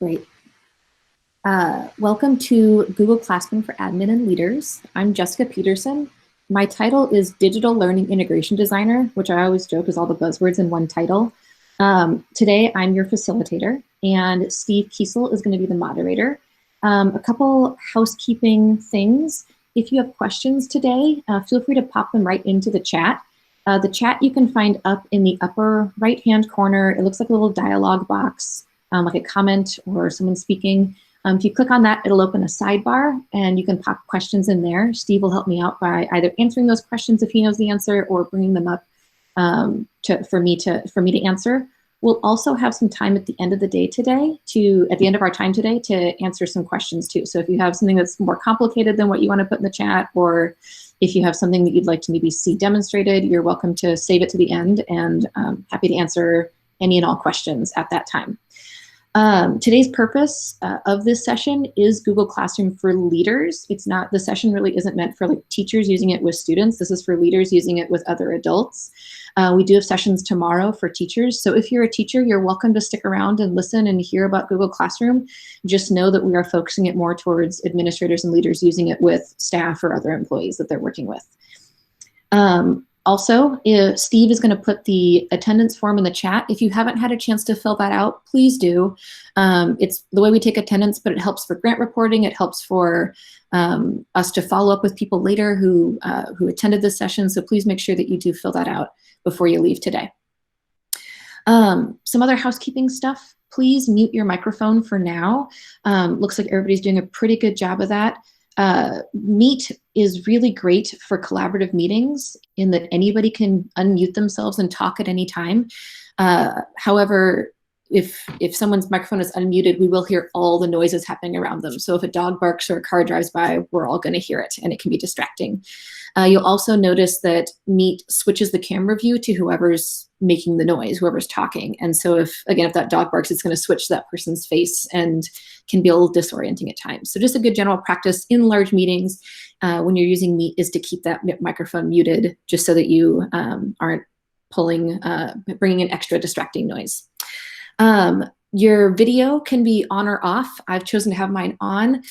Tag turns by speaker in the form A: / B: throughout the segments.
A: Great. Welcome to Google Classroom for Admin and Leaders. I'm Jessica Peterson. My title is Digital Learning Integration Designer, which I always joke is all the buzzwords in one title. Today, I'm your facilitator, and Steve Kiesel is going to be the moderator. A couple housekeeping things. If you have questions today, feel free to pop them right into the chat. The chat you can find up in the upper right-hand corner. It looks like a little dialogue box, like a comment or someone speaking. If you click on that, it'll open a sidebar and you can pop questions in there. Steve will help me out by either answering those questions if he knows the answer or bringing them up for me to answer. We'll also have some time at the end of the day today at the end of our time today to answer some questions too. So if you have something that's more complicated than what you want to put in the chat, or if you have something that you'd like to maybe see demonstrated, you're welcome to save it to the end, and happy to answer any and all questions at that time. Today's purpose of this session is Google Classroom for Leaders. The session really isn't meant for like teachers using it with students. This is for leaders using it with other adults. We do have sessions tomorrow for teachers. So if you're a teacher, you're welcome to stick around and listen and hear about Google Classroom. Just know that we are focusing it more towards administrators and leaders using it with staff or other employees that they're working with. Also, Steve is going to put the attendance form in the chat. If you haven't had a chance to fill that out, please do. It's the way we take attendance, but it helps for grant reporting. It helps for us to follow up with people later who attended this session. So please make sure that you do fill that out before you leave today. Some other housekeeping stuff. Please mute your microphone for now. Looks like everybody's doing a pretty good job of that. Meet is really great for collaborative meetings in that anybody can unmute themselves and talk at any time. However, if someone's microphone is unmuted, we will hear all the noises happening around them. So if a dog barks or a car drives by, we're all going to hear it, and it can be distracting. You'll also notice that Meet switches the camera view to whoever's making the noise, whoever's talking. And so if that dog barks, it's going to switch to that person's face and can be a little disorienting at times. So just a good general practice in large meetings when you're using Meet is to keep that microphone muted, just so that you aren't bringing in extra distracting noise. Your video can be on or off. I've chosen to have mine on.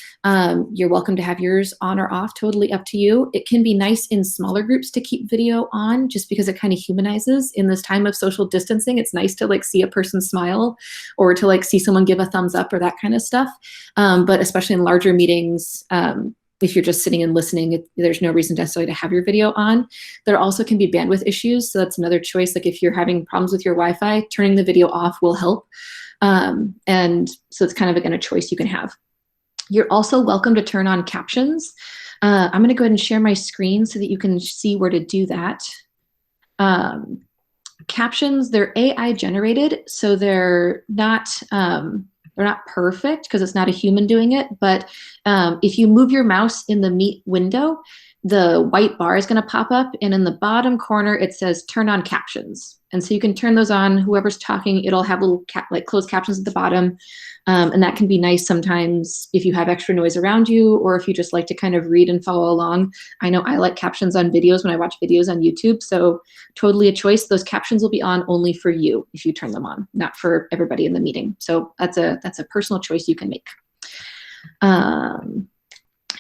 A: You're welcome to have yours on or off, totally up to you. It can be nice in smaller groups to keep video on just because it kind of humanizes. In this time of social distancing, it's nice to see a person smile or to see someone give a thumbs up or that kind of stuff. But especially in larger meetings, if you're just sitting and listening, there's no reason necessarily to have your video on. There also can be bandwidth issues, so that's another choice. Like if you're having problems with your Wi-Fi, turning the video off will help. And so it's kind of, again, a choice you can have. You're also welcome to turn on captions. I'm going to go ahead and share my screen so that you can see where to do that. Captions, they're AI generated, so they're not perfect because it's not a human doing it. But if you move your mouse in the Meet window, the white bar is going to pop up, and in the bottom corner it says turn on captions. And so you can turn those on. Whoever's talking, it'll have little closed captions at the bottom. And that can be nice sometimes if you have extra noise around you, or if you just like to kind of read and follow along. I know I like captions on videos when I watch videos on YouTube, so totally a choice. Those captions will be on only for you if you turn them on, not for everybody in the meeting. So that's a personal choice you can make. And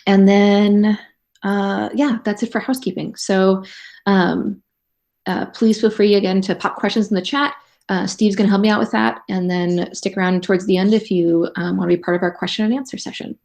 A: then, yeah, that's it for housekeeping. So please feel free, again, to pop questions in the chat. Steve's going to help me out with that. And then stick around towards the end if you want to be part of our question and answer session.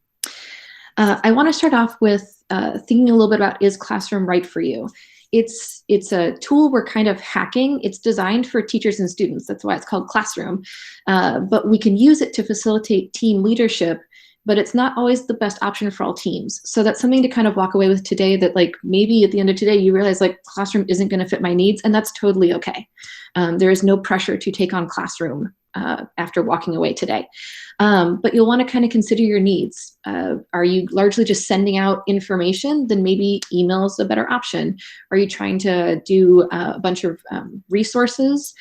A: I want to start off with thinking a little bit about, is Classroom right for you? It's a tool we're kind of hacking. It's designed for teachers and students. That's why it's called Classroom. But we can use it to facilitate team leadership, but it's not always the best option for all teams. So that's something to kind of walk away with today, that maybe at the end of today you realize Classroom isn't going to fit my needs, and that's totally okay. There is no pressure to take on Classroom after walking away today. But you'll want to kind of consider your needs. Are you largely just sending out information? Then maybe email is a better option. Are you trying to do a bunch of resources?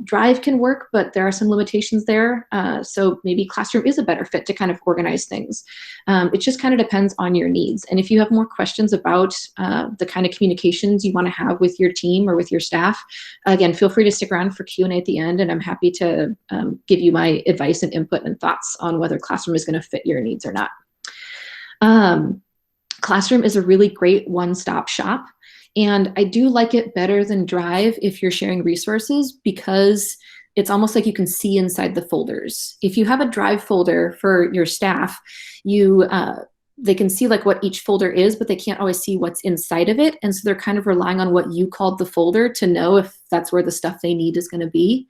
A: Drive can work, but there are some limitations there. So maybe Classroom is a better fit to kind of organize things. It just kind of depends on your needs. And if you have more questions about the kind of communications you want to have with your team or with your staff, again, feel free to stick around for Q&A at the end, and I'm happy to can give you my advice and input and thoughts on whether Classroom is going to fit your needs or not. Classroom is a really great one-stop shop, and I do like it better than Drive if you're sharing resources, because it's almost like you can see inside the folders. If you have a Drive folder for your staff, they can see like what each folder is, but they can't always see what's inside of it. And so they're kind of relying on what you called the folder to know if that's where the stuff they need is going to be.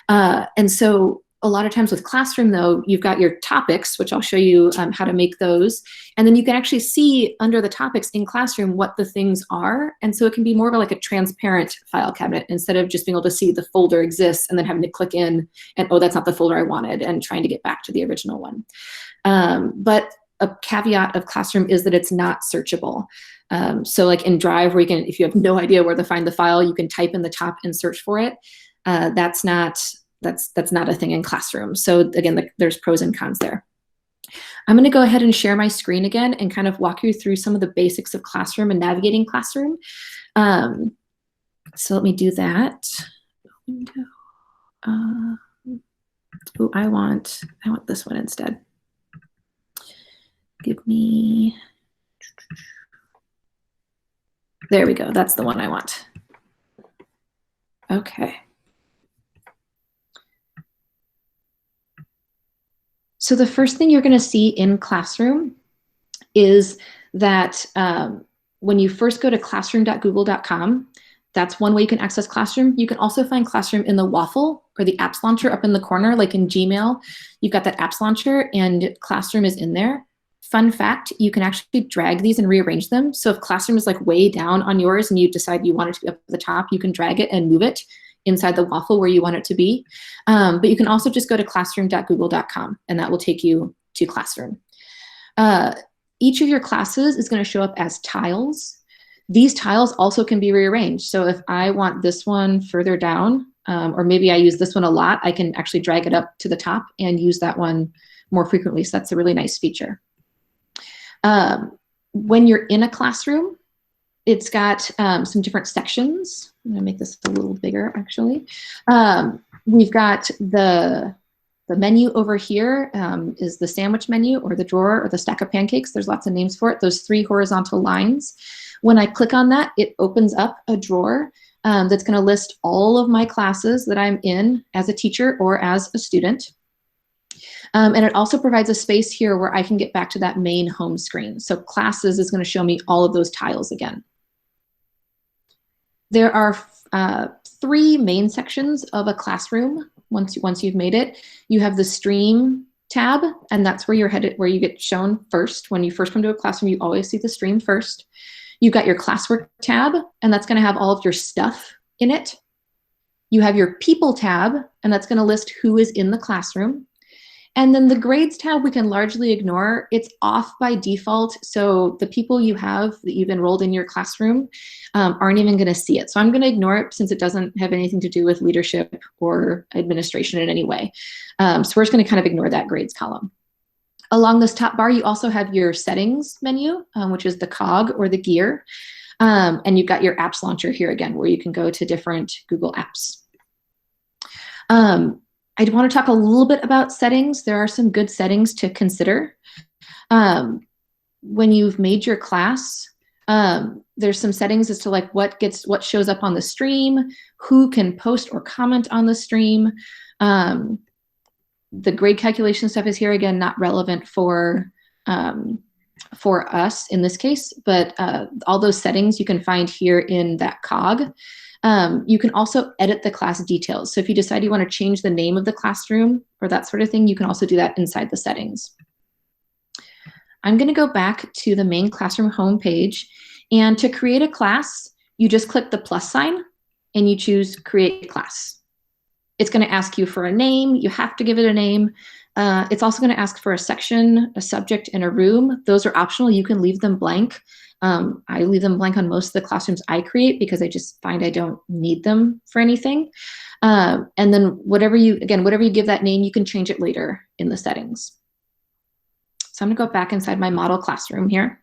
A: And so a lot of times with Classroom, though, you've got your topics, which I'll show you how to make those. And then you can actually see under the topics in Classroom what the things are. And so it can be more of like a transparent file cabinet instead of just being able to see the folder exists and then having to click in and, oh, that's not the folder I wanted, and trying to get back to the original one. But a caveat of Classroom is that it's not searchable. So like in Drive, where you can, if you have no idea where to find the file, you can type in the top and search for it. That's not a thing in Classroom. So again, there's pros and cons there. I'm going to go ahead and share my screen again and kind of walk you through some of the basics of Classroom and navigating Classroom. So let me do that. Oh, I want this one instead. Give me, there we go. That's the one I want. Okay. So the first thing you're going to see in Classroom is that when you first go to classroom.google.com, that's one way you can access Classroom. You can also find Classroom in the waffle or the apps launcher up in the corner, like in Gmail. You've got that apps launcher and Classroom is in there. Fun fact, you can actually drag these and rearrange them. So if Classroom is like way down on yours and you decide you want it to be up at the top, you can drag it and move it inside the waffle where you want it to be. But you can also just go to classroom.google.com and that will take you to Classroom. Each of your classes is going to show up as tiles. These tiles also can be rearranged. So if I want this one further down, or maybe I use this one a lot, I can actually drag it up to the top and use that one more frequently. So that's a really nice feature. When you're in a classroom, it's got some different sections. I'm going to make this a little bigger, actually. We've got the menu over here is the sandwich menu or the drawer or the stack of pancakes. There's lots of names for it. Those 3 horizontal lines. When I click on that, it opens up a drawer that's going to list all of my classes that I'm in as a teacher or as a student. And it also provides a space here where I can get back to that main home screen. So classes is going to show me all of those tiles again. There are 3 main sections of a classroom. Once you've made it, you have the stream tab, and that's where you're headed, where you get shown first. When you first come to a classroom, you always see the stream first. You've got your classwork tab, and that's going to have all of your stuff in it. You have your people tab, and that's going to list who is in the classroom. And then the grades tab we can largely ignore. It's off by default, so the people you have that you've enrolled in your classroom aren't even going to see it. So I'm going to ignore it since it doesn't have anything to do with leadership or administration in any way. So we're just going to kind of ignore that grades column. Along this top bar, you also have your settings menu, which is the cog or the gear. And you've got your apps launcher here again, where you can go to different Google apps. I want to talk a little bit about settings. There are some good settings to consider. When you've made your class, there's some settings as to like what shows up on the stream, who can post or comment on the stream. The grade calculation stuff is here again, not relevant for us in this case, but all those settings you can find here in that cog. You can also edit the class details. So if you decide you want to change the name of the classroom or that sort of thing, you can also do that inside the settings. I'm going to go back to the main classroom homepage, and to create a class, you just click the plus sign and you choose create class. It's going to ask you for a name. You have to give it a name. It's also going to ask for a section, a subject, and a room. Those are optional. You can leave them blank. I leave them blank on most of the classrooms I create because I just find I don't need them for anything. And then whatever you give that name, you can change it later in the settings. So I'm gonna go back inside my model classroom here.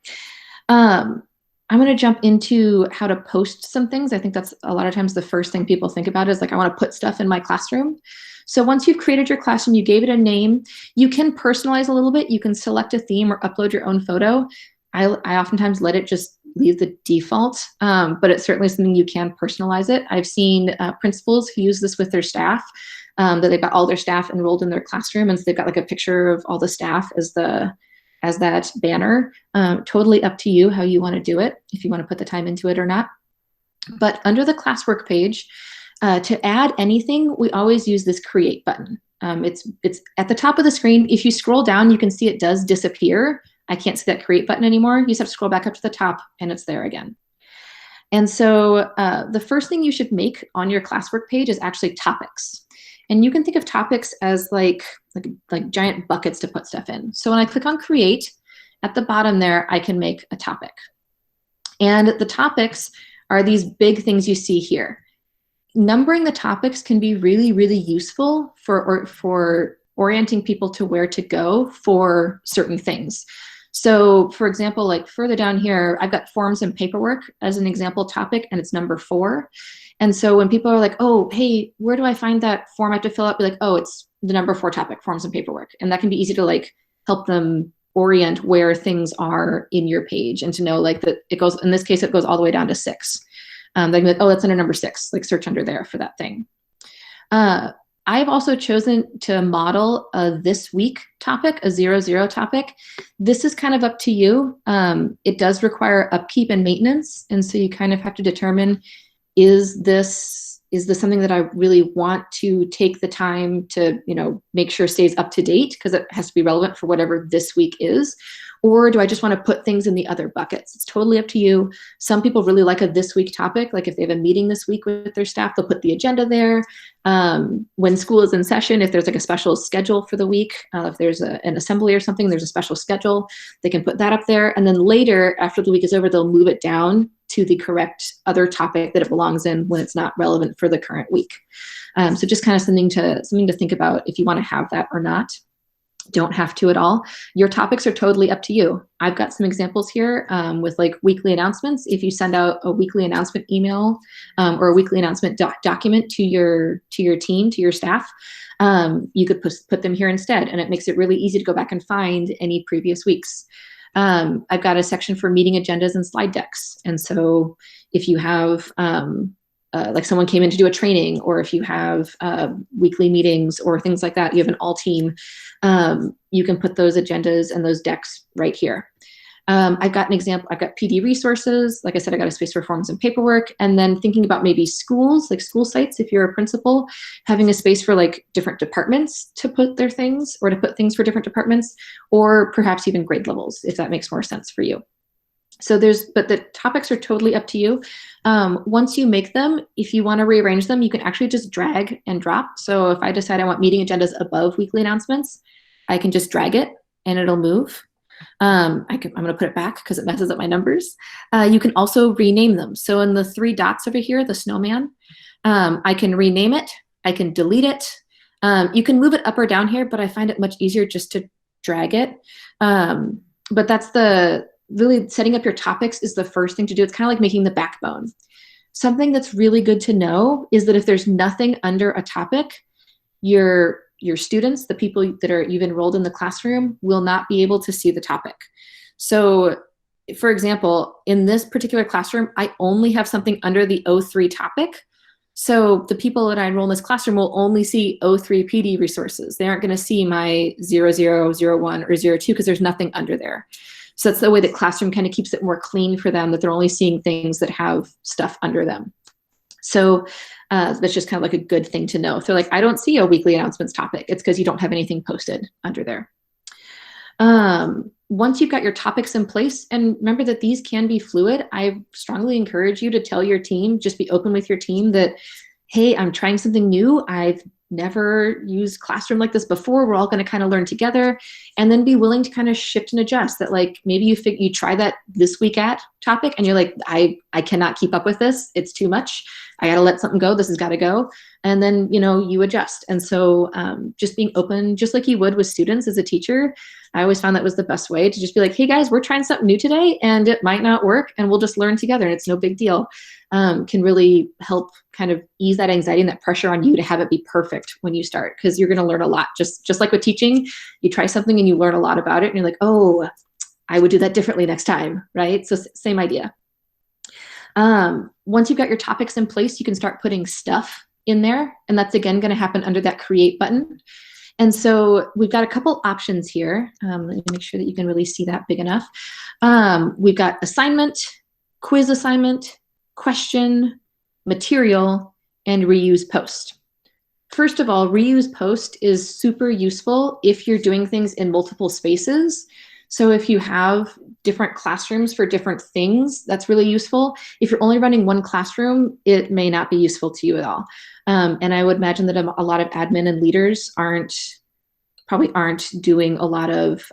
A: I'm going to jump into how to post some things. I think that's a lot of times the first thing people think about is like, I want to put stuff in my classroom. So once you've created your classroom, you gave it a name, you can personalize a little bit. You can select a theme or upload your own photo. I oftentimes let it just leave the default, but it's certainly something you can personalize it. I've seen principals who use this with their staff, that they've got all their staff enrolled in their classroom, and so they've got like a picture of all the staff as that banner. Totally up to you how you want to do it, if you want to put the time into it or not. But under the classwork page, to add anything, we always use this create button. It's at the top of the screen. If you scroll down, you can see it does disappear. I can't see that create button anymore. You just have to scroll back up to the top and it's there again. And so the first thing you should make on your classwork page is actually topics. And you can think of topics as like giant buckets to put stuff in. So when I click on create, at the bottom there, I can make a topic. And the topics are these big things you see here. Numbering the topics can be really, really useful for orienting people to where to go for certain things. So for example, like further down here, I've got forms and paperwork as an example topic, and it's number 4. And so when people are like, oh, hey, where do I find that form I have to fill out? Be like, oh, it's the number 4 topic, forms and paperwork. And that can be easy to like help them orient where things are in your page, and to know like that it goes, in this case, it goes all the way down to 6. They can be like, oh, that's under number 6, like search under there for that thing. I've also chosen to model a this week topic, a 0-0 topic. This is kind of up to you. It does require upkeep and maintenance. And so you kind of have to determine, is this something that I really want to take the time to, make sure stays up to date, because it has to be relevant for whatever this week is? Or do I just want to put things in the other buckets? It's totally up to you. Some people really like a this week topic. Like if they have a meeting this week with their staff, they'll put the agenda there. When school is in session, if there's like a special schedule for the week, if there's an assembly or something, there's a special schedule, they can put that up there. And then later, after the week is over, they'll move it down to the correct other topic that it belongs in when it's not relevant for the current week. So just kind of something to think about if you want to have that or not. Don't have to at all. Your topics are totally up to you. I've got some examples here with like weekly announcements. If you send out a weekly announcement email or a weekly announcement document to your team, to your staff, you could put them here instead, and it makes it really easy to go back and find any previous weeks. I've got a section for meeting agendas and slide decks. And so if you have like someone came in to do a training, or if you have weekly meetings or things like that, you have an all team, you can put those agendas and those decks right here. I've got an example, I've got PD resources. Like I said, I got a space for forms and paperwork. And then thinking about maybe schools, like school sites, if you're a principal, having a space for like different departments to put their things, or to put things for different departments, or perhaps even grade levels, if that makes more sense for you. So but the topics are totally up to you. Once you make them, if you want to rearrange them, you can actually just drag and drop. So if I decide I want meeting agendas above weekly announcements, I can just drag it and it'll move. I'm going to put it back because it messes up my numbers. You can also rename them. So in the 3 dots over here, the snowman, I can rename it. I can delete it. You can move it up or down here, but I find it much easier just to drag it. But that's really setting up your topics is the first thing to do. It's kind of like making the backbone. Something that's really good to know is that if there's nothing under a topic, your students, the people that you've enrolled in the classroom, will not be able to see the topic. So for example, in this particular classroom, I only have something under the 03 topic. So the people that I enroll in this classroom will only see 03 PD resources. They aren't going to see my 00, 01, or 02 because there's nothing under there. So that's the way that Classroom kind of keeps it more clean for them, that they're only seeing things that have stuff under them. So that's just kind of like a good thing to know. If they're like, I don't see a weekly announcements topic, it's because you don't have anything posted under there. Once you've got your topics in place, and remember that these can be fluid, I strongly encourage you to tell your team, just be open with your team that, hey, I'm trying something new. I've never used Classroom like this before. We're all going to kind of learn together, and then be willing to kind of shift and adjust. That like maybe you try that this week topic and you're like, I cannot keep up with this. It's too much. I got to let something go. This has got to go. And then, you adjust. And so just being open, just like you would with students as a teacher, I always found that was the best way to just be like, hey guys, we're trying something new today and it might not work and we'll just learn together and it's no big deal. Can really help kind of ease that anxiety and that pressure on you to have it be perfect when you start, because you're going to learn a lot. Just like with teaching, you try something and you learn a lot about it and you're like, oh, I would do that differently next time, right? So same idea. Once you've got your topics in place, you can start putting stuff in there. And that's again going to happen under that create button. And so we've got a couple options here. Let me make sure that you can really see that big enough. We've got assignment, quiz assignment, question, material, and reuse post. First of all, reuse post is super useful if you're doing things in multiple spaces. So if you have different classrooms for different things, that's really useful. If you're only running one classroom, it may not be useful to you at all. And I would imagine that a lot of admin and leaders probably aren't doing a lot of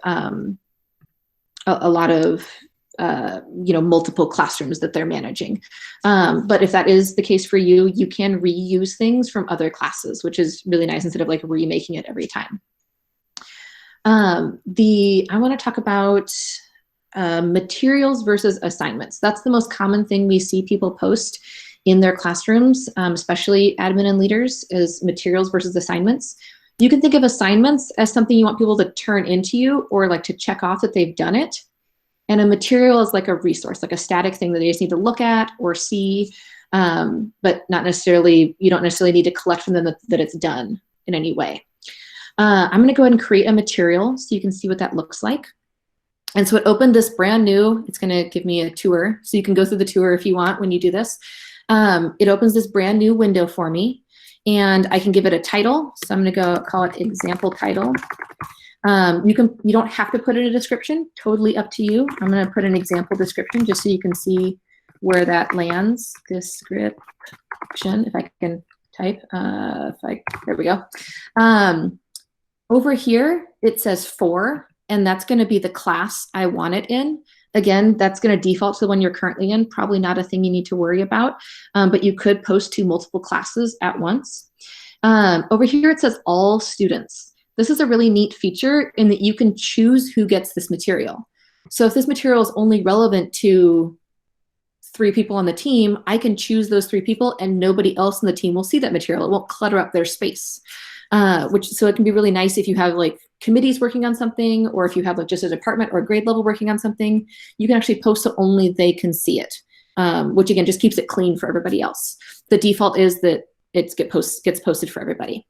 A: multiple classrooms that they're managing. But if that is the case for you, you can reuse things from other classes, which is really nice instead of like remaking it every time. I want to talk about materials versus assignments. That's the most common thing we see people post in their classrooms, especially admin and leaders, is materials versus assignments. You can think of assignments as something you want people to turn into you or like to check off that they've done it. And a material is like a resource, like a static thing that they just need to look at or see, but not necessarily, you don't necessarily need to collect from them that it's done in any way. I'm going to go ahead and create a material so you can see what that looks like. And so it opened this brand new, it's going to give me a tour. So you can go through the tour if you want when you do this. It opens this brand new window for me and I can give it a title. So I'm going to go call it example title. You don't have to put in a description, totally up to you. I'm going to put an example description just so you can see where that lands. Description, if I can type, there we go. Over here, it says 4, and that's going to be the class I want it in. Again, that's going to default to the one you're currently in. Probably not a thing you need to worry about, but you could post to multiple classes at once. Over here, it says all students. This is a really neat feature in that you can choose who gets this material. So if this material is only relevant to 3 people on the team, I can choose those 3 people and nobody else in the team will see that material. It won't clutter up their space. So it can be really nice if you have like committees working on something, or if you have like just a department or a grade level working on something, you can actually post so only they can see it, which again, just keeps it clean for everybody else. The default is that it gets posted for everybody.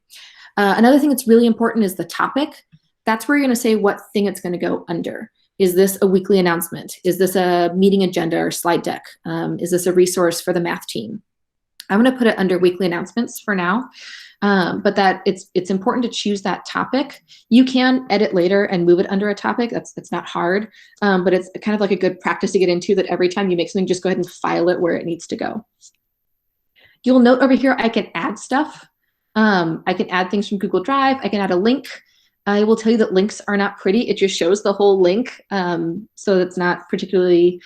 A: Another thing that's really important is the topic. That's where you're going to say what thing it's going to go under. Is this a weekly announcement? Is this a meeting agenda or slide deck? Is this a resource for the math team? I'm going to put it under weekly announcements for now, but that it's important to choose that topic. You can edit later and move it under a topic. It's not hard, but it's kind of like a good practice to get into, that every time you make something, just go ahead and file it where it needs to go. You'll note over here, I can add stuff. I can add things from Google Drive. I can add a link. I will tell you that links are not pretty. It just shows the whole link. So it's not particularly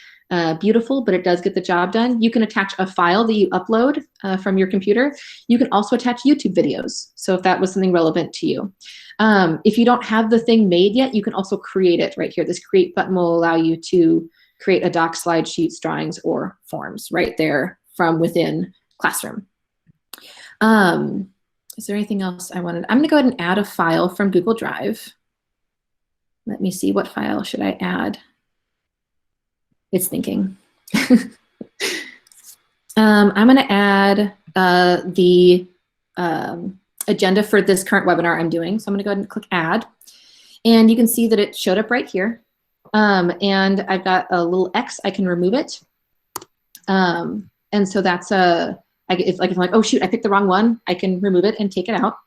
A: beautiful, but it does get the job done. You can attach a file that you upload from your computer. You can also attach YouTube videos. So if that was something relevant to you. If you don't have the thing made yet, you can also create it right here. This create button will allow you to create a doc, slide, sheets, drawings, or forms right there from within Classroom. Is there anything else I wanted? I'm going to go ahead and add a file from Google Drive. Let me see, what file should I add? It's thinking. I'm going to add the agenda for this current webinar I'm doing. So I'm going to go ahead and click add. And you can see that it showed up right here. And I've got a little X, I can remove it. And so that's if I'm like, oh shoot, I picked the wrong one, I can remove it and take it out.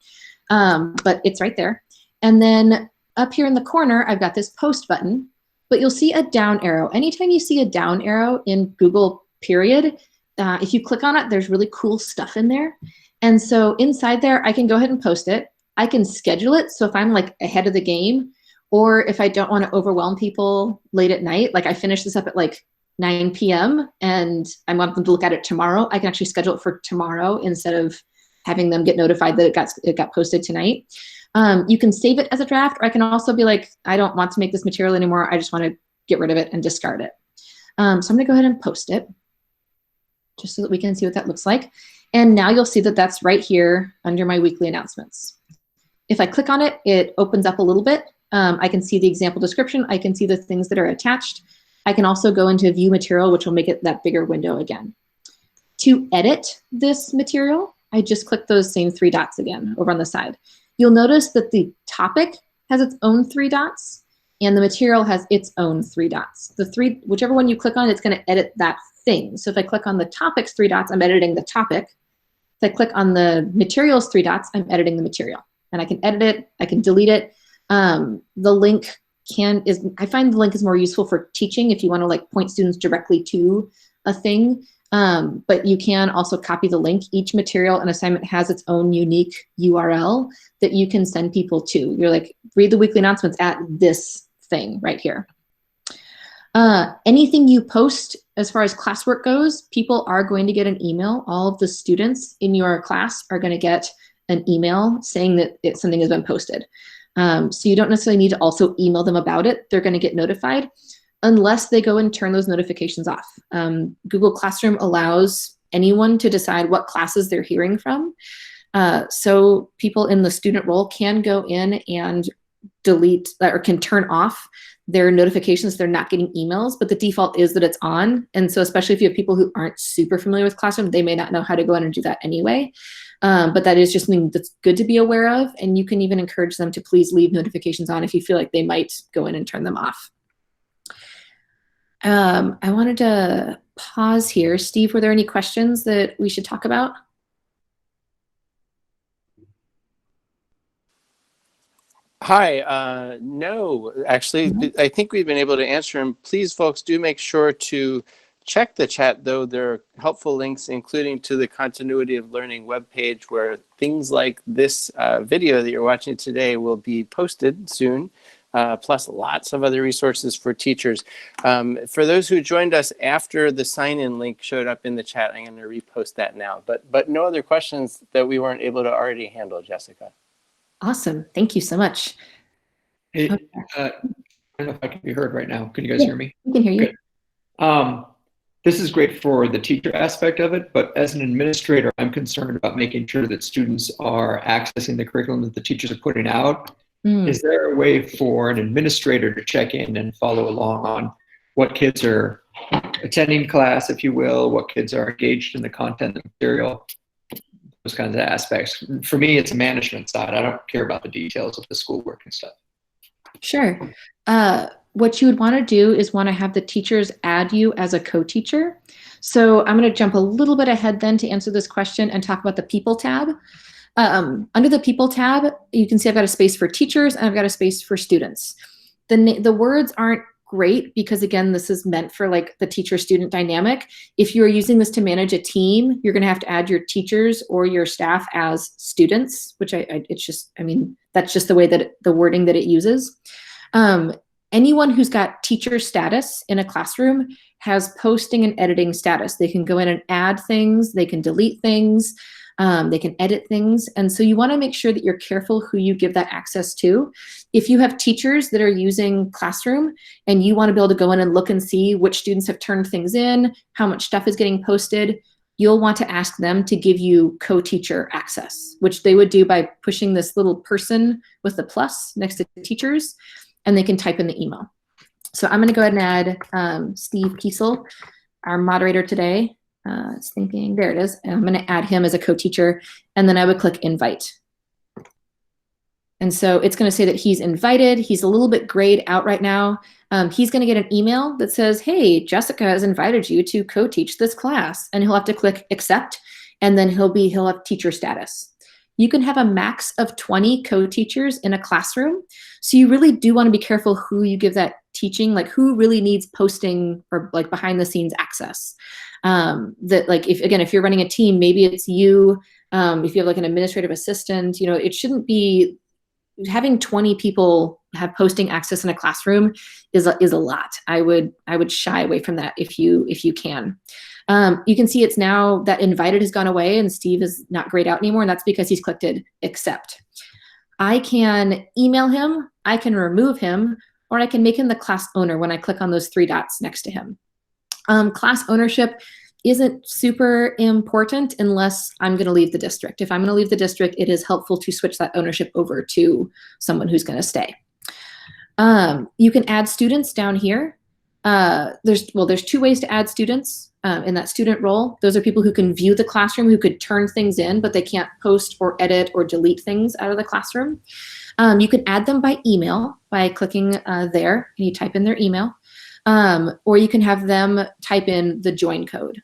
A: But it's right there. And then up here in the corner, I've got this post button, but you'll see a down arrow. Anytime you see a down arrow in Google period, if you click on it, there's really cool stuff in there. And so inside there, I can go ahead and post it. I can schedule it. So if I'm like ahead of the game, or if I don't want to overwhelm people late at night, like I finish this up at like 9 p.m. and I want them to look at it tomorrow, I can actually schedule it for tomorrow instead of having them get notified that it got posted tonight. You can save it as a draft, or I can also be like, I don't want to make this material anymore. I just want to get rid of it and discard it. So I'm going to go ahead and post it just so that we can see what that looks like. And now you'll see that that's right here under my weekly announcements. If I click on it, it opens up a little bit. I can see the example description. I can see the things that are attached. I can also go into view material, which will make it that bigger window again. To edit this material, I just click those same 3 dots again over on the side. You'll notice that the topic has its own 3 dots and the material has its own 3 dots. Whichever one you click on, it's going to edit that thing. So if I click on the topic's 3 dots, I'm editing the topic. If I click on the material's 3 dots, I'm editing the material. And I can edit it, I can delete it. The link I find the link is more useful for teaching if you want to like point students directly to a thing. But you can also copy the link. Each material and assignment has its own unique URL that you can send people to. You're like, read the weekly announcements at this thing right here. Anything you post as far as classwork goes, people are going to get an email. All of the students in your class are going to get an email saying that something has been posted. So you don't necessarily need to also email them about it. They're going to get notified unless they go and turn those notifications off. Google Classroom allows anyone to decide what classes they're hearing from. So people in the student role can go in and delete or can turn off their notifications. They're not getting emails, but the default is that it's on. And so especially if you have people who aren't super familiar with Classroom, they may not know how to go in and do that anyway. But that is just something that's good to be aware of. And you can even encourage them to please leave notifications on if you feel like they might go in and turn them off. I wanted to pause here. Steve, were there any questions that we should talk about?
B: Hi, no, actually, I think we've been able to answer them. Please, folks, do make sure to check the chat, though. There are helpful links, including to the Continuity of Learning webpage, where things like this video that you're watching today will be posted soon, plus lots of other resources for teachers. For those who joined us after the sign-in link showed up in the chat, I'm going to repost that now. But no other questions that we weren't able to already handle, Jessica.
A: Awesome. Thank you so much.
C: Hey, I don't know if I can be heard right now. Can you guys hear me?
A: We can hear you.
C: Good. This is great for the teacher aspect of it, but as an administrator, I'm concerned about making sure that students are accessing the curriculum that the teachers are putting out. Is there a way for an administrator to check in and follow along on what kids are attending class, if you will, what kids are engaged in the content, the material, those kinds of aspects? For me, it's a management side. I don't care about the details of the schoolwork and stuff.
A: Sure. What you would want to do is want to have the teachers add you as a co-teacher. So I'm going to jump a little bit ahead then to answer this question and talk about the People tab. Under the People tab, you can see I've got a space for teachers and I've got a space for students. The words aren't great because, again, this is meant for like the teacher-student dynamic. If you're using this to manage a team, you're going to have to add your teachers or your staff as students, which it's just, I mean, that's just the way that the wording that it uses. Anyone who's got teacher status in a classroom has posting and editing status. They can go in and add things, they can delete things, they can edit things. And so you want to make sure that you're careful who you give that access to. If you have teachers that are using Classroom and you want to be able to go in and look and see which students have turned things in, how much stuff is getting posted, you'll want to ask them to give you co-teacher access, which they would do by pushing this little person with the plus next to teachers, and they can type in the email. So I'm going to go ahead and add Steve Kiesel, our moderator today. It's thinking, there it is. And I'm going to add him as a co-teacher, and then I would click invite. And so it's going to say that he's invited. He's a little bit grayed out right now. He's going to get an email that says, hey, Jessica has invited you to co-teach this class. And he'll have to click accept, and then he'll have teacher status. You can have a max of 20 co-teachers in a classroom. So you really do want to be careful who you give that teaching, like who really needs posting or like behind the scenes access. That like, if you're running a team, maybe it's you. If you have like an administrative assistant, it shouldn't be having 20 people have posting access in a classroom is a lot. I would shy away from that if you can. You can see it's now that invited has gone away and Steve is not grayed out anymore, and that's because he's clicked accept. I can email him, I can remove him, or I can make him the class owner when I click on those 3 dots next to him. Class ownership isn't super important unless I'm going to leave the district. If I'm going to leave the district, it is helpful to switch that ownership over to someone who's going to stay. You can add students down here. There's 2 ways to add students in that student role. Those are people who can view the classroom, who could turn things in, but they can't post or edit or delete things out of the classroom. You can add them by email by clicking there, and you type in their email. Or you can have them type in the join code.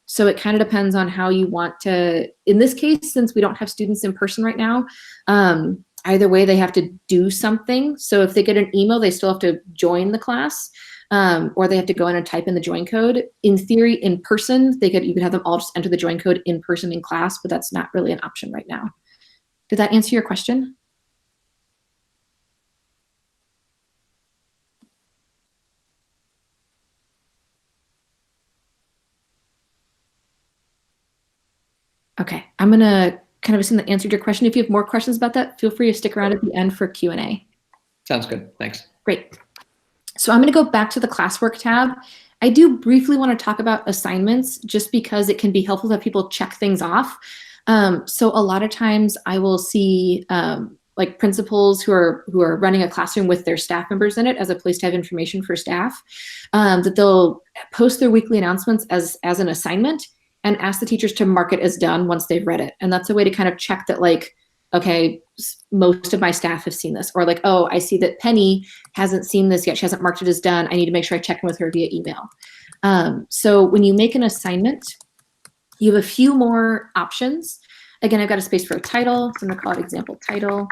A: So it kind of depends on how you want to, in this case, since we don't have students in person right now, either way they have to do something. So if they get an email, they still have to join the class, or they have to go in and type in the join code. In theory, in person, you could have them all just enter the join code in person in class, but that's not really an option right now. Did that answer your question? Okay, I'm gonna kind of assume that answered your question. If you have more questions about that, feel free to stick around at the end for Q&A.
C: Sounds good, thanks.
A: Great. So I'm gonna go back to the classwork tab. I do briefly wanna talk about assignments just because it can be helpful that people check things off. So a lot of times I will see like principals who are running a classroom with their staff members in it as a place to have information for staff, that they'll post their weekly announcements as an assignment and ask the teachers to mark it as done once they've read it. And that's a way to kind of check that, like, okay, most of my staff have seen this, or like, oh, I see that Penny hasn't seen this yet. She hasn't marked it as done. I need to make sure I check in with her via email. So when you make an assignment, you have a few more options. Again, I've got a space for a title, so I'm gonna call it example title.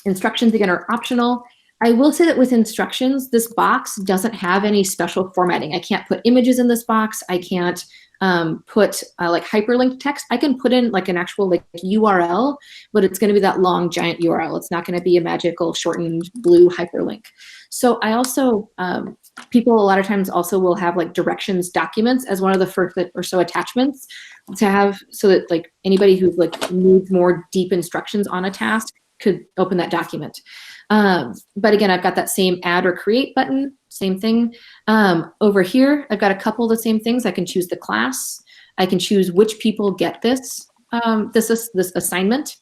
A: Instructions, again, are optional. I will say that with instructions, this box doesn't have any special formatting. I can't put images in this box. I can't put like hyperlinked text. I can put in like an actual like URL, but it's gonna be that long giant URL. It's not gonna be a magical shortened blue hyperlink. So I also, people a lot of times also will have like directions documents as one of the first or so attachments to have, so that like anybody who like needs more deep instructions on a task could open that document. But again, I've got that same add or create button, same thing. Over here, I've got a couple of the same things. I can choose the class. I can choose which people get this, this assignment.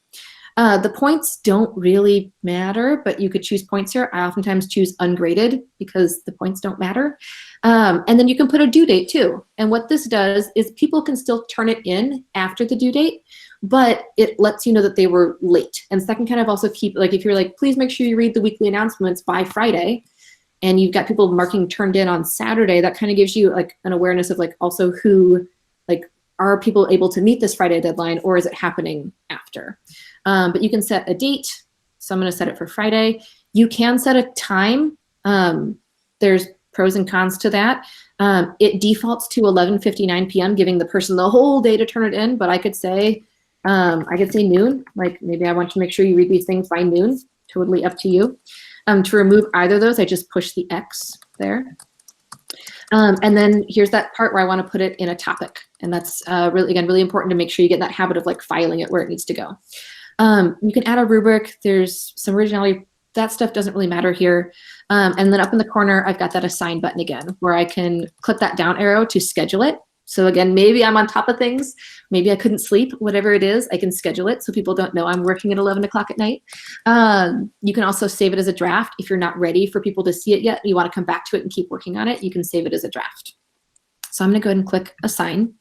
A: The points don't really matter, but you could choose points here. I oftentimes choose ungraded because the points don't matter. And then you can put a due date too. And what this does is people can still turn it in after the due date, but it lets you know that they were late. And so that can kind of also keep, like if you're like, please make sure you read the weekly announcements by Friday, and you've got people marking turned in on Saturday, that kind of gives you like an awareness of like also who, like, are people able to meet this Friday deadline, or is it happening after? But you can set a date. So I'm gonna set it for Friday. You can set a time. There's pros and cons to that. It defaults to 11:59 p.m., giving the person the whole day to turn it in, but I could say noon. Like maybe I want to make sure you read these things by noon. Totally up to you. To remove either of those, I just push the X there. And then here's that part where I want to put it in a topic. And that's really important to make sure you get in that habit of like filing it where it needs to go. You can add a rubric. There's some originality. That stuff doesn't really matter here. And then up in the corner, I've got that assign button again, where I can click that down arrow to schedule it. So again, maybe I'm on top of things. Maybe I couldn't sleep, whatever it is, I can schedule it so people don't know I'm working at 11 o'clock at night. You can also save it as a draft. If you're not ready for people to see it yet, you want to come back to it and keep working on it, you can save it as a draft. So I'm gonna go ahead and click assign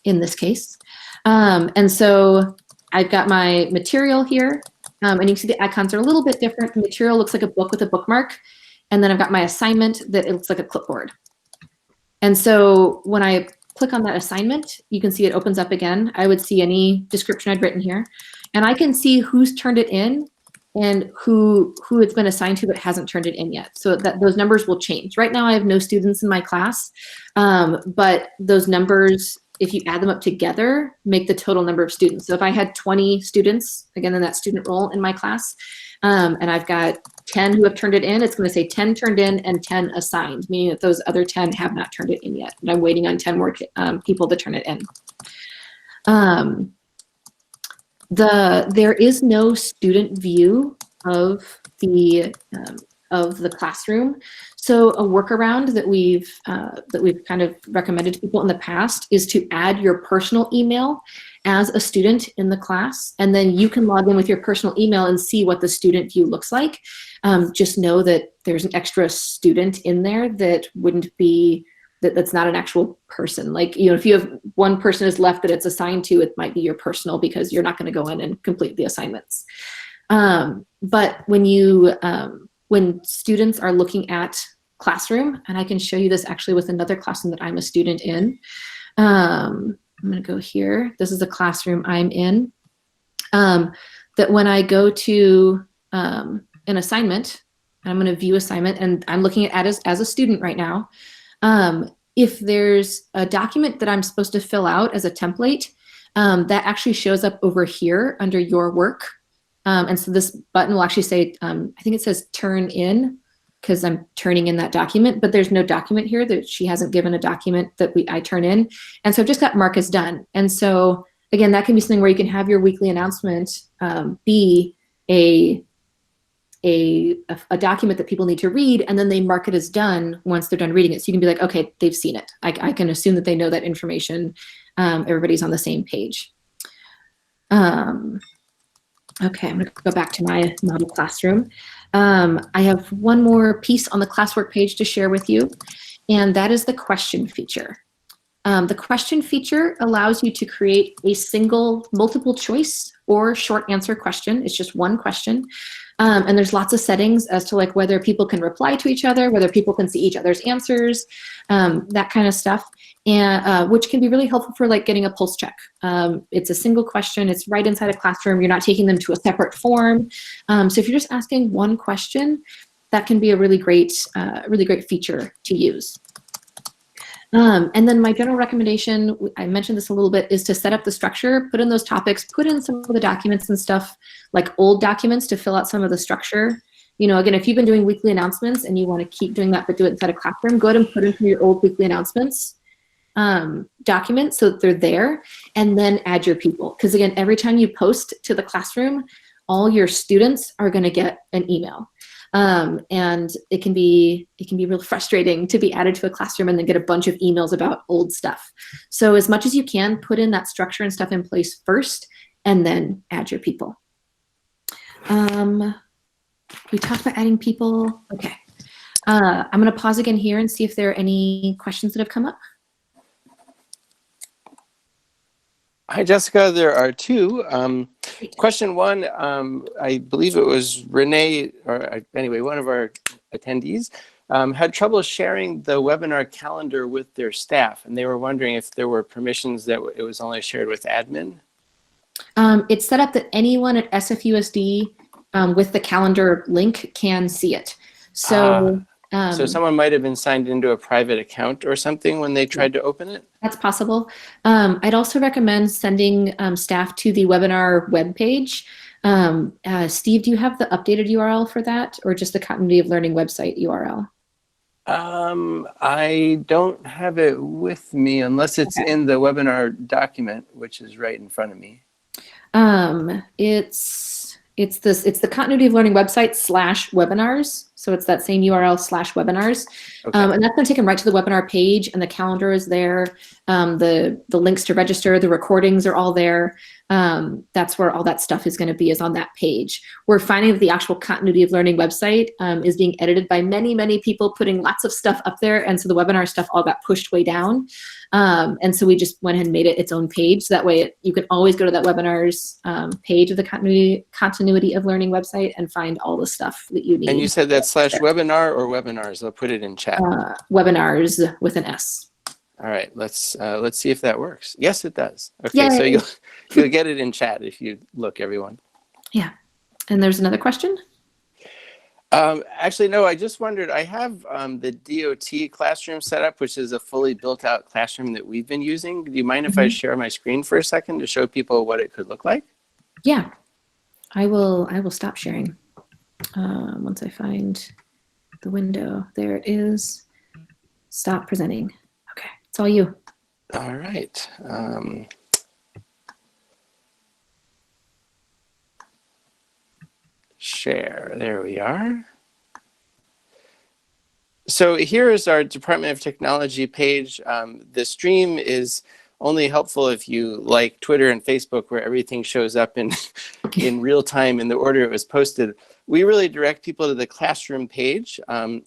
A: in this case. And so I've got my material here, and you can see the icons are a little bit different. The material looks like a book with a bookmark, and then I've got my assignment that it looks like a clipboard. And so when I click on that assignment, you can see it opens up again. I would see any description I'd written here, and I can see who's turned it in and who it's been assigned to but hasn't turned it in yet. So that those numbers will change. Right now I have no students in my class, but those numbers if you add them up together, make the total number of students. So if I had 20 students, again, in that student role in my class, and I've got 10 who have turned it in, it's going to say 10 turned in and 10 assigned, meaning that those other 10 have not turned it in yet. And I'm waiting on 10 more people to turn it in. There is no student view of the classroom. So a workaround that we've kind of recommended to people in the past is to add your personal email as a student in the class, and then you can log in with your personal email and see what the student view looks like. Just know that there's an extra student in there that wouldn't be, that's not an actual person. Like, you know, if you have one person is left that it's assigned to, it might be your personal because you're not going to go in and complete the assignments. But when students are looking at Classroom, and I can show you this actually with another classroom that I'm a student in. I'm going to go here. This is the classroom I'm in. That when I go to an assignment, I'm going to view assignment, and I'm looking at it as a student right now. If there's a document that I'm supposed to fill out as a template, that actually shows up over here under your work. And so this button will actually say, I think it says turn in, because I'm turning in that document, but there's no document here. That she hasn't given a document that I turn in. And so I've just got mark as done. And so again, that can be something where you can have your weekly announcement be a document that people need to read, and then they mark it as done once they're done reading it. So you can be like, okay, they've seen it. I can assume that they know that information. Everybody's on the same page. Okay, I'm going to go back to my model classroom. I have one more piece on the classwork page to share with you, and that is the question feature. The question feature allows you to create a single multiple choice or short answer question. It's just one question. And there's lots of settings as to like whether people can reply to each other, whether people can see each other's answers, that kind of stuff. And which can be really helpful for like getting a pulse check. It's a single question. It's right inside a classroom. You're not taking them to a separate form. So if you're just asking one question, that can be a really great feature to use. And then my general recommendation, I mentioned this a little bit, is to set up the structure, put in those topics, put in some of the documents and stuff, like old documents to fill out some of the structure. You know, again, if you've been doing weekly announcements and you want to keep doing that, but do it inside a classroom, go ahead and put in your old weekly announcements documents so that they're there, and then add your people. Because again, every time you post to the classroom, all your students are going to get an email. And it can be real frustrating to be added to a classroom and then get a bunch of emails about old stuff. So as much as you can, put in that structure and stuff in place first, and then add your people. We talked about adding people. Okay. I'm going to pause again here and see if there are any questions that have come up.
B: Hi, Jessica. There are two. Question one, I believe it was Renee, or anyway, one of our attendees, had trouble sharing the webinar calendar with their staff, and they were wondering if there were permissions that it was only shared with admin.
A: It's set up that anyone at SFUSD with the calendar link can see it. So.
B: So someone might have been signed into a private account or something when they tried to open it?
A: That's possible. I'd also recommend sending staff to the webinar webpage. Steve, do you have the updated URL for that, or just the Continuity of Learning website URL?
B: I don't have it with me unless it's in the webinar document, which is right in front of me. It's the Continuity of Learning website /webinars. So it's that same URL /webinars. Okay.
A: And that's going to take them right to the webinar page, and the calendar is there. The links to register, the recordings are all there. That's where all that stuff is going to be, is on that page. We're finding that the actual Continuity of Learning website is being edited by many, many people, putting lots of stuff up there. And so the webinar stuff all got pushed way down. And so we just went ahead and made it its own page. So that way you can always go to that webinars page of the Continuity of Learning website and find all the stuff that you need.
B: And you said that's /webinar or webinars? I'll put it in chat.
A: Webinars with an S.
B: All right, let's see if that works. Yes, it does. Okay, yay. So you'll get it in chat if you look, everyone.
A: Yeah. And there's another question?
B: Actually, no, I just wondered, I have the DOT classroom set up, which is a fully built out classroom that we've been using. Do you mind if I share my screen for a second to show people what it could look like?
A: Yeah, I will stop sharing once I find the window. There it is. Stop presenting. Okay, it's all you.
B: All right. Share, there we are. So here is our Department of Technology page. The stream is only helpful if you like Twitter and Facebook, where everything shows up in real time in the order it was posted. We really direct people to the classroom page.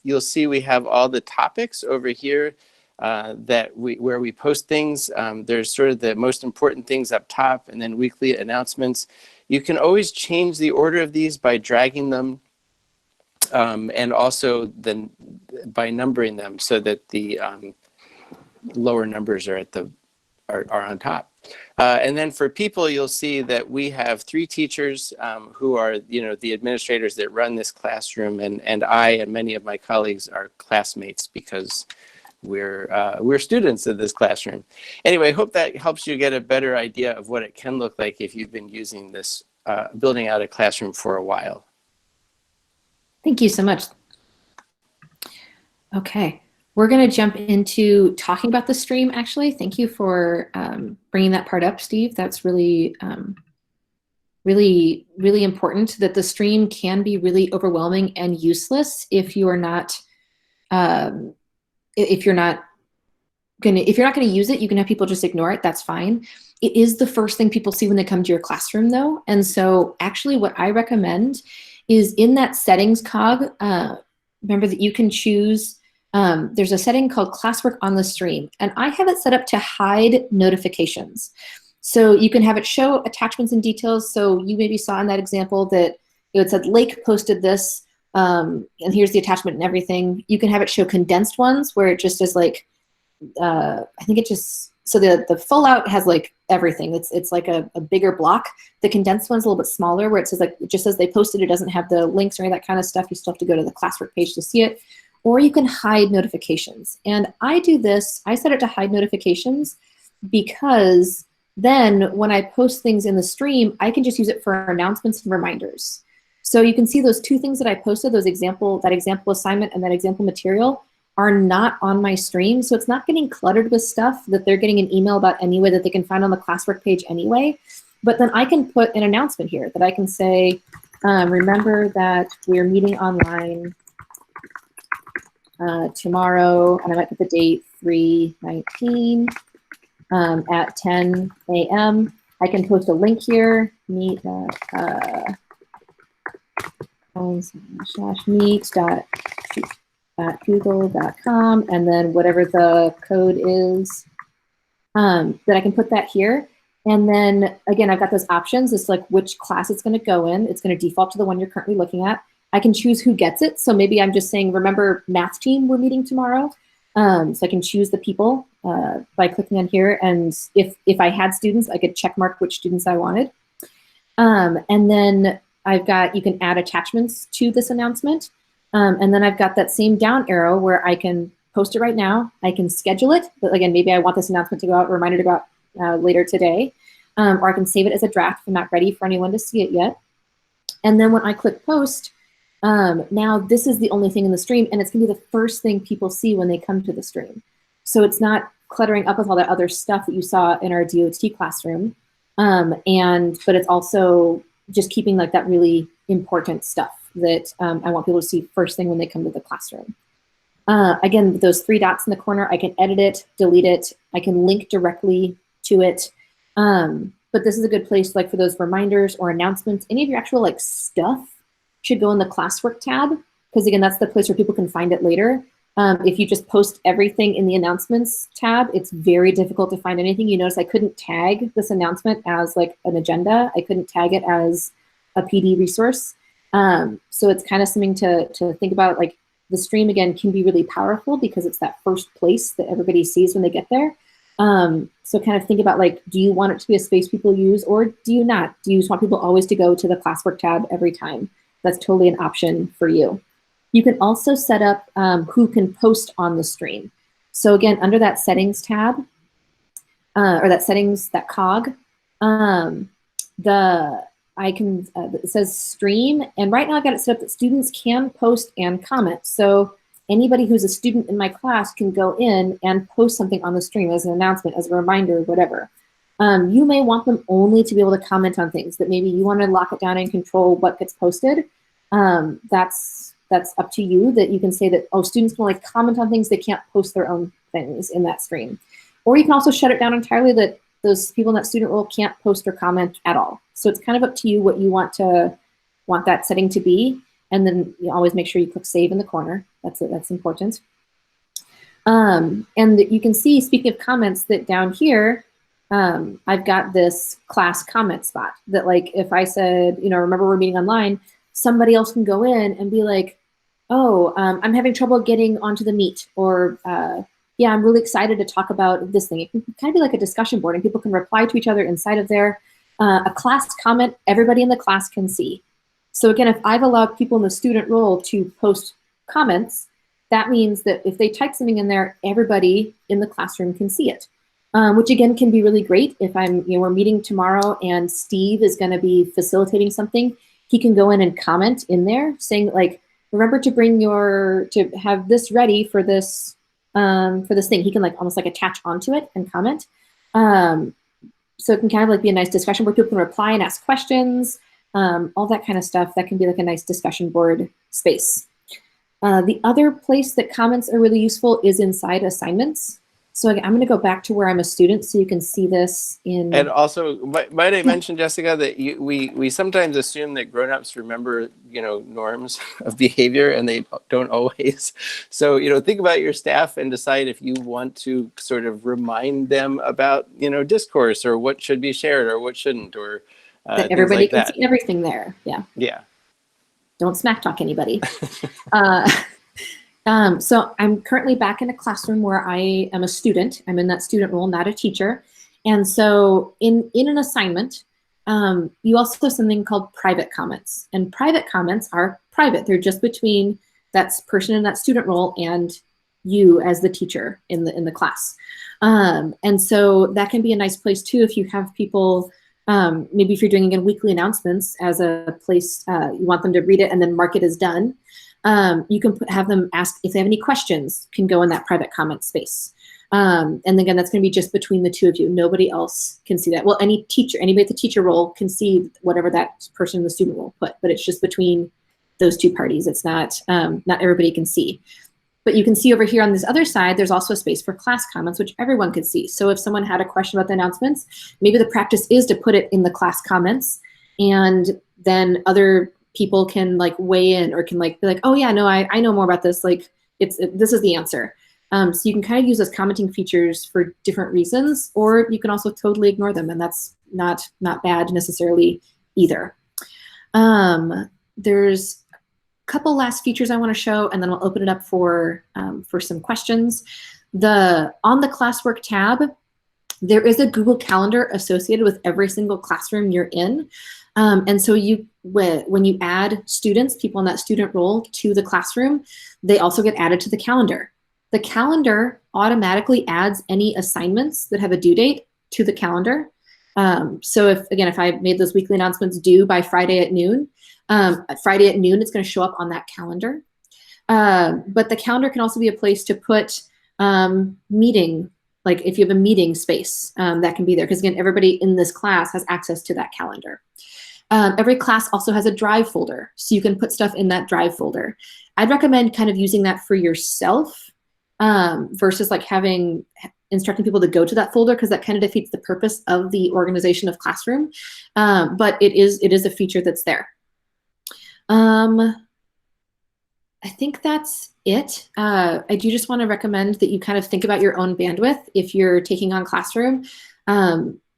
B: You'll see we have all the topics over here where we post things. There's sort of the most important things up top, and then weekly announcements. You can always change the order of these by dragging them, and also then by numbering them so that the lower numbers are are on top. And then for people, you'll see that we have 3 teachers who are, the administrators that run this classroom, and I and many of my colleagues are classmates because we're students of this classroom. Anyway, I hope that helps you get a better idea of what it can look like if you've been using this, building out a classroom for a while.
A: Thank you so much. Okay, we're going to jump into talking about the stream, actually. Thank you for bringing that part up, Steve. That's really, really important, that the stream can be really overwhelming and useless if you are not, if you're not going to use it. You can have people just ignore it. That's fine. It is the first thing people see when they come to your classroom, though. And so actually what I recommend is in that settings cog, remember that you can choose, there's a setting called classwork on the stream, and I have it set up to hide notifications. So you can have it show attachments and details. So you maybe saw in that example that it said Lake posted this, and here's the attachment and everything. You can have it show condensed ones where it just is like, I think it just, so the full out has like everything. It's like a bigger block. The condensed one's a little bit smaller where it says like, it just says they posted, it doesn't have the links or any of that kind of stuff. You still have to go to the classwork page to see it. Or you can hide notifications. And I do this, I set it to hide notifications because then when I post things in the stream, I can just use it for announcements and reminders. So you can see those 2 things that I posted, that example assignment and that example material, are not on my stream. So it's not getting cluttered with stuff that they're getting an email about anyway that they can find on the classwork page anyway. But then I can put an announcement here that I can say, remember that we're meeting online tomorrow, and I might put the date 3/19 at 10 a.m. I can post a link here, meet meet.google.com, and then whatever the code is, that I can put that here. And then again, I've got those options. It's like which class it's going to go in. It's going to default to the one you're currently looking at. I can choose who gets it. So maybe I'm just saying, remember math team, we're meeting tomorrow. So I can choose the people by clicking on here. And if I had students, I could check mark which students I wanted. And then I've got, you can add attachments to this announcement. And then I've got that same down arrow where I can post it right now. I can schedule it. But again, maybe I want this announcement to go out, reminder to go out later today. Or I can save it as a draft if I'm not ready for anyone to see it yet. And then when I click post, now this is the only thing in the stream, and it's gonna be the first thing people see when they come to the stream. So it's not cluttering up with all that other stuff that you saw in our DOT classroom. But it's also just keeping like that really important stuff that I want people to see first thing when they come to the classroom. Again, those 3 dots in the corner, I can edit it, delete it, I can link directly to it. But this is a good place like for those reminders or announcements. Any of your actual like stuff should go in the classwork tab, because again, that's the place where people can find it later. If you just post everything in the announcements tab, it's very difficult to find anything. You notice I couldn't tag this announcement as like an agenda. I couldn't tag it as a PD resource. So it's kind of something to think about. Like the stream again can be really powerful because it's that first place that everybody sees when they get there. So kind of think about like, do you want it to be a space people use, or do you not? Do you just want people always to go to the classwork tab every time? That's totally an option for you. You can also set up who can post on the stream. So again, under that settings tab, or that settings, that cog, it says stream, and right now I've got it set up that students can post and comment. So anybody who's a student in my class can go in and post something on the stream as an announcement, as a reminder, whatever. You may want them only to be able to comment on things that maybe you want to lock it down and control what gets posted. That's up to you, that you can say that, oh, students can only comment on things, they can't post their own things in that stream. Or you can also shut it down entirely, that those people in that student role can't post or comment at all. So it's kind of up to you what you want that setting to be. And then you always make sure you click save in the corner. That's important. And you can see, speaking of comments, that down here, I've got this class comment spot that, like, if I said, remember we're meeting online, somebody else can go in and be like, oh, I'm having trouble getting onto the meet, or yeah, I'm really excited to talk about this thing. It can kind of be like a discussion board, and people can reply to each other inside of there. A class comment, everybody in the class can see. So again, if I've allowed people in the student role to post comments, that means that if they type something in there, everybody in the classroom can see it. Which again can be really great. If we're meeting tomorrow and Steve is going to be facilitating something, he can go in and comment in there saying, like, remember to bring to have this ready for this thing. He can almost attach onto it and comment. So it can kind of be a nice discussion where people can reply and ask questions, all that kind of stuff. That can be like a nice discussion board space. The other place that comments are really useful is inside assignments. So again, I'm going to go back to where I'm a student so you can see this in.
B: And also, might I mention, Jessica, that we sometimes assume that grown-ups remember, norms of behavior, and they don't always. So, think about your staff and decide if you want to sort of remind them about, discourse, or what should be shared or what shouldn't, or
A: that everybody can see everything there. Yeah.
B: Yeah.
A: Don't smack talk anybody. So I'm currently back in a classroom where I am a student. I'm in that student role, not a teacher. And so in an assignment, you also have something called private comments. And private comments are private. They're just between that person in that student role and you as the teacher in the class. And so that can be a nice place too if you have people, maybe if you're doing, again, weekly announcements as a place, you want them to read it and then mark it as done. You can have them ask if they have any questions, can go in that private comment space. And again, that's going to be just between the two of you. Nobody else can see that. Well, anybody at the teacher role can see whatever that person in the student role put, but it's just between those two parties. It's not everybody can see. But you can see over here on this other side, there's also a space for class comments, which everyone could see. So if someone had a question about the announcements, maybe the practice is to put it in the class comments, and then other people can weigh in, or can be like, oh yeah, no, I know more about this. This is the answer. So you can kind of use those commenting features for different reasons, or you can also totally ignore them, and that's not bad necessarily either. There's a couple last features I want to show, and then we'll open it up for some questions. On the classwork tab, there is a Google Calendar associated with every single classroom you're in. And so when you add students, people in that student role to the classroom, they also get added to the calendar. The calendar automatically adds any assignments that have a due date to the calendar. So if I made those weekly announcements due by Friday at noon, it's going to show up on that calendar. But the calendar can also be a place to put meeting, if you have a meeting space, that can be there. Because again, everybody in this class has access to that calendar. Every class also has a drive folder, so you can put stuff in that drive folder. I'd recommend kind of using that for yourself versus instructing people to go to that folder, because that kind of defeats the purpose of the organization of Classroom. But it is a feature that's there. I think that's it. I do just want to recommend that you kind of think about your own bandwidth if you're taking on Classroom.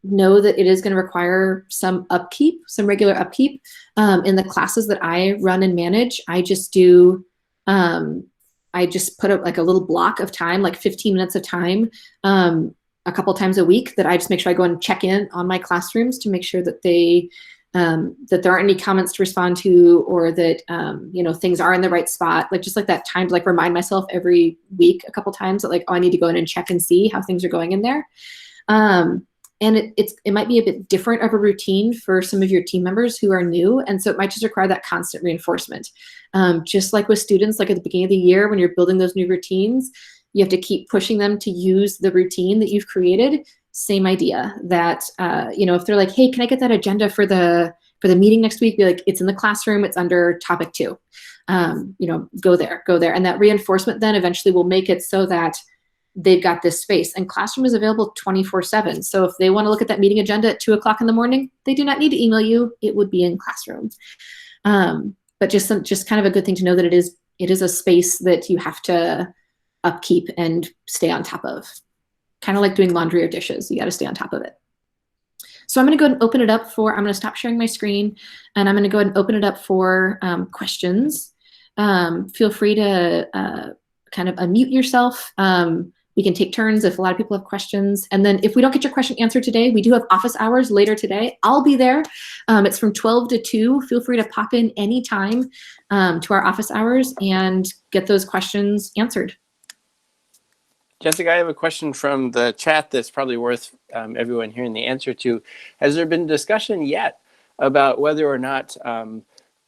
A: Know that it is going to require some upkeep, some regular upkeep. In the classes that I run and manage, I just do, I just put up a little block of time, 15 minutes of time, a couple times a week, that I just make sure I go and check in on my classrooms to make sure that they that there aren't any comments to respond to, or that, you know, things are in the right spot. Like just like that time to like remind myself every week a couple times that like, oh, I need to go in and check and see how things are going in there. And it might be a bit different of a routine for some of your team members who are new. And so it might just require that constant reinforcement. Just like with students, like at the beginning of the year, when you're building those new routines, you have to keep pushing them to use the routine that you've created. Same idea that, you know, if they're like, hey, can I get that agenda for the meeting next week? Be like, it's in the classroom, it's under topic 2. You know, go there. And that reinforcement then eventually will make it so that they've got this space, and Classroom is available 24/7. So if they want to look at that meeting agenda at 2 o'clock in the morning, they do not need to email you. It would be in Classroom. But just kind of a good thing to know that it is a space that you have to upkeep and stay on top of. Kind of like doing laundry or dishes. You got to stay on top of it. So I'm going to go ahead and open it up for, I'm going to stop sharing my screen, and I'm going to go ahead and open it up for questions. Feel free to kind of unmute yourself. We can take turns if a lot of people have questions. And then if we don't get your question answered today, we do have office hours later today. I'll be there. It's from 12 to 2. Feel free to pop in anytime to our office hours and get those questions answered.
B: Jessica, I have a question from the chat that's probably worth everyone hearing the answer to. Has there been discussion yet about whether or not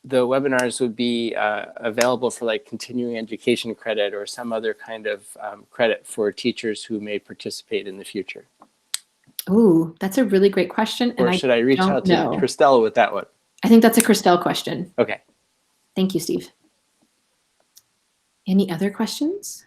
B: the webinars would be available for like continuing education credit or some other kind of credit for teachers who may participate in the future?
A: Ooh, that's a really great question.
B: Or should I reach out to Christelle with that one?
A: I think that's a Christelle question.
B: Okay.
A: Thank you, Steve. Any other questions?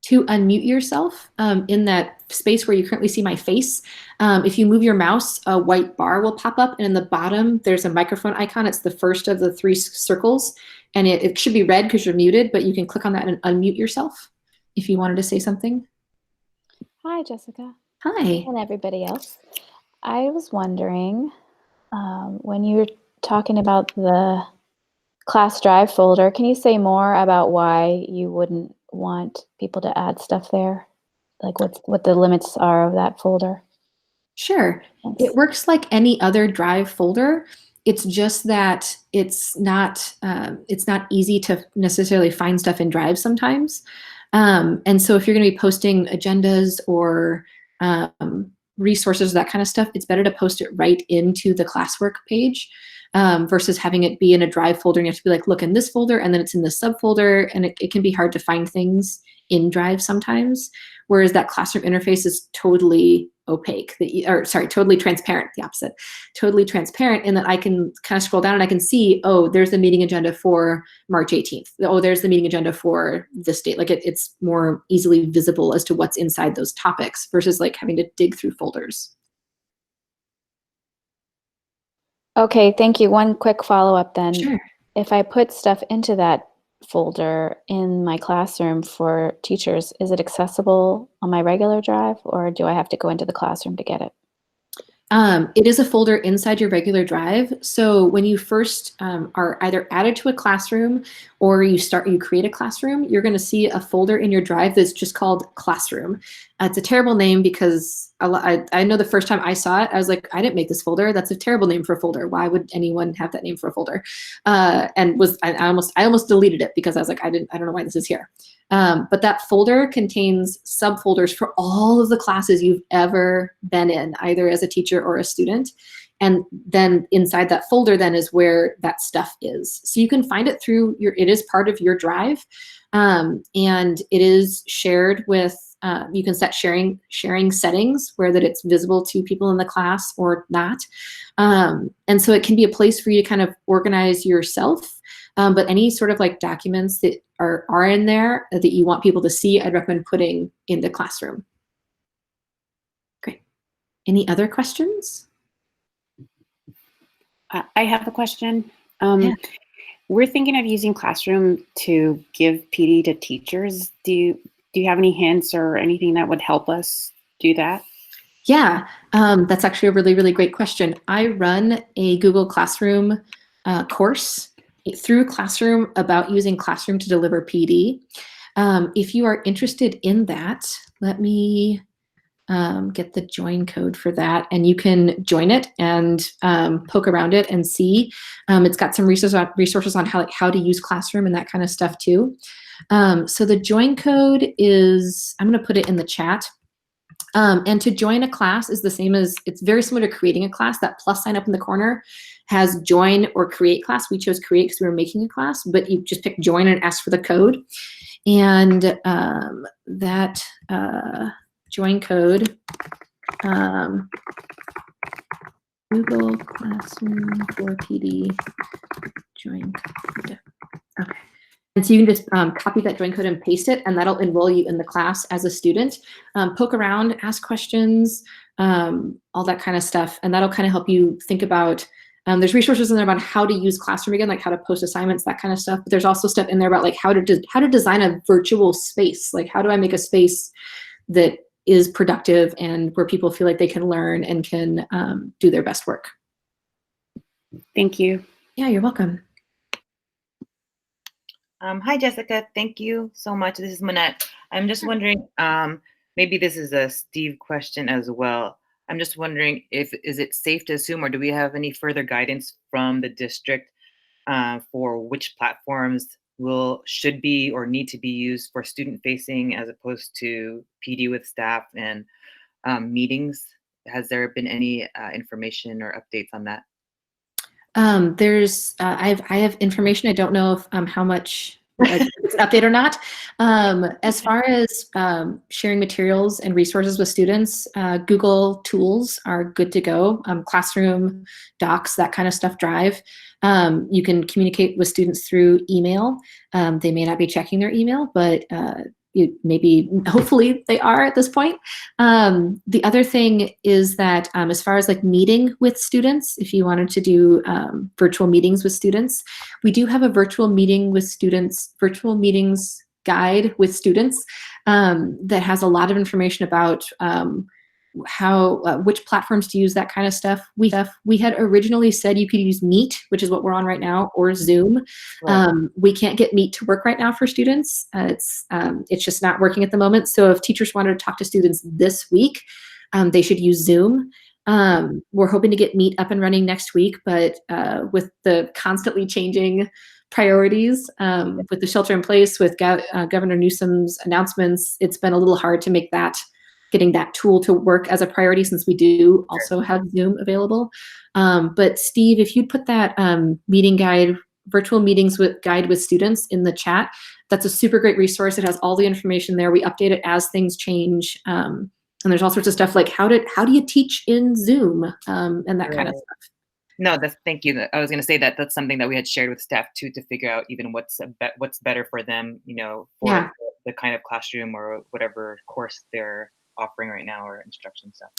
A: To unmute yourself in that space where you currently see my face, if you move your mouse, a white bar will pop up, and in the bottom there's a microphone icon. It's the first of the 3 circles, and it should be red because you're muted, but you can click on that and unmute yourself if you wanted to say something.
D: Hi, Jessica.
A: Hi.
D: And everybody else. I was wondering, when you were talking about the class drive folder, can you say more about why you wouldn't want people to add stuff there? Like what the limits are of that folder?
A: Sure.
D: Thanks.
A: It works like any other Drive folder. It's just that it's not easy to necessarily find stuff in Drive sometimes. And so if you're going to be posting agendas or resources, that kind of stuff, it's better to post it right into the classwork page versus having it be in a Drive folder and you have to be like, look in this folder, and then it's in this subfolder, and it can be hard to find things in Drive sometimes. Whereas that classroom interface is totally opaque, totally transparent, the opposite. Totally transparent in that I can kind of scroll down and I can see, oh, there's the meeting agenda for March 18th. Oh, there's the meeting agenda for this date. Like it's more easily visible as to what's inside those topics versus like having to dig through folders.
D: Okay, thank you. One quick follow-up then.
A: Sure.
D: If I put stuff into that folder in my classroom for teachers, is it accessible on my regular Drive, or do I have to go into the classroom to get it?
A: It is a folder inside your regular Drive. So when you first are either added to a classroom or you create a classroom, you're going to see a folder in your Drive that's just called Classroom. It's a terrible name because I know the first time I saw it, I was like, I didn't make this folder. That's a terrible name for a folder. Why would anyone have that name for a folder? I almost deleted it because I was like, I don't know why this is here. But that folder contains subfolders for all of the classes you've ever been in, either as a teacher or a student. And then inside that folder then is where that stuff is. So you can find it through it is part of your Drive. And it is shared with, you can set sharing settings where that it's visible to people in the class or not. And so it can be a place for you to kind of organize yourself. But any sort of like documents that are in there that you want people to see, I'd recommend putting in the classroom. Great. Any other questions?
E: I have a question.
A: Yeah.
E: We're thinking of using Classroom to give PD to teachers. Do you have any hints or anything that would help us do that?
A: Yeah, that's actually a really, really great question. I run a Google Classroom course through Classroom about using Classroom to deliver PD. If you are interested in that, let me get the join code for that, and you can join it and poke around it and see. It's got some resources on how to use Classroom and that kind of stuff too. So the join code is, I'm going to put it in the chat. And to join a class is the same as, it's very similar to creating a class. That plus sign up in the corner has join or create class. We chose create because we were making a class, but you just pick join and ask for the code. And that join code, Google Classroom for PD join code. Okay. And so you can just copy that join code and paste it, and that'll enroll you in the class as a student. Poke around, ask questions, all that kind of stuff, and that'll kind of help you think about, there's resources in there about how to use Classroom again, like how to post assignments, that kind of stuff. But there's also stuff in there about like how to design a virtual space. Like how do I make a space that is productive and where people feel like they can learn and can do their best work.
E: Thank you.
A: Yeah, you're welcome.
F: Hi, Jessica. Thank you so much. This is Manette. I'm just wondering, maybe this is a Steve question as well. I'm just wondering is it safe to assume, or do we have any further guidance from the district for which platforms should be or need to be used for student facing as opposed to PD with staff and meetings? Has there been any information or updates on that?
A: I have information. I don't know if how much it's an update or not. As far as sharing materials and resources with students, Google tools are good to go. Classroom, Docs, that kind of stuff, Drive. You can communicate with students through email. They may not be checking their email, but hopefully they are at this point. The other thing is that as far as like meeting with students, if you wanted to do virtual meetings with students, we do have a virtual meetings guide with students that has a lot of information about which platforms to use, that kind of stuff. We had originally said you could use Meet, which is what we're on right now, or Zoom.
F: Right.
A: We can't get Meet to work right now for students. It's just not working at the moment. So if teachers wanted to talk to students this week, they should use Zoom. We're hoping to get Meet up and running next week, but with the constantly changing priorities, with the shelter in place, with Governor Newsom's announcements, it's been a little hard to make getting that tool to work as a priority, since we do also have Zoom available. But Steve, if you'd put that meeting guide, virtual meetings guide with students in the chat, that's a super great resource. It has all the information there. We update it as things change. And there's all sorts of stuff like how do you teach in Zoom and that kind of stuff.
F: No, thank you. I was going to say that's something that we had shared with staff too, to figure out even what's better for them, for the kind of classroom or whatever course they're offering right now or instruction stuff.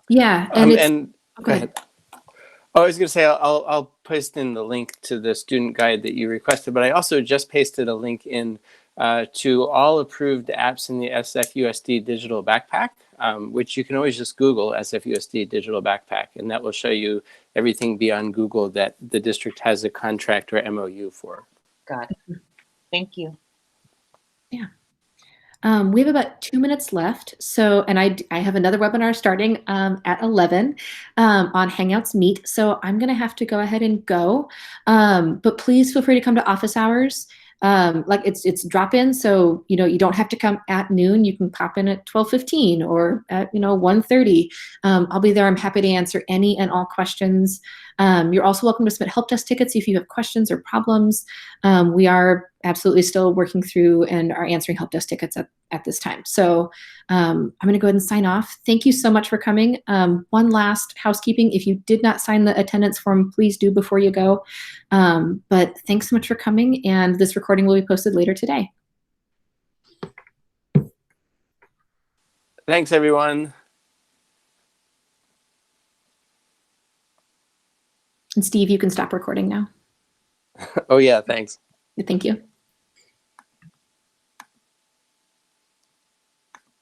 A: Yeah,
B: and go ahead. Oh, I was going to say I'll paste in the link to the student guide that you requested, but I also just pasted a link in to all approved apps in the SFUSD digital backpack, which you can always just Google SFUSD digital backpack, and that will show you everything beyond Google that the district has a contract or MOU for.
F: Got it. Thank you.
A: Yeah. We have about 2 minutes left. So, and I have another webinar starting at 11 on Hangouts Meet. So I'm going to have to go ahead and go. But please feel free to come to office hours. Like it's drop in. So, you don't have to come at noon. You can pop in at 12:15 or at, 1:30. I'll be there. I'm happy to answer any and all questions. You're also welcome to submit help desk tickets if you have questions or problems. We are absolutely still working through and are answering help desk tickets at this time. So I'm going to go ahead and sign off. Thank you so much for coming. One last housekeeping. If you did not sign the attendance form, please do before you go. But thanks so much for coming, and this recording will be posted later today.
B: Thanks, everyone.
A: And Steve, you can stop recording now.
B: Oh, yeah, thanks.
A: Thank you.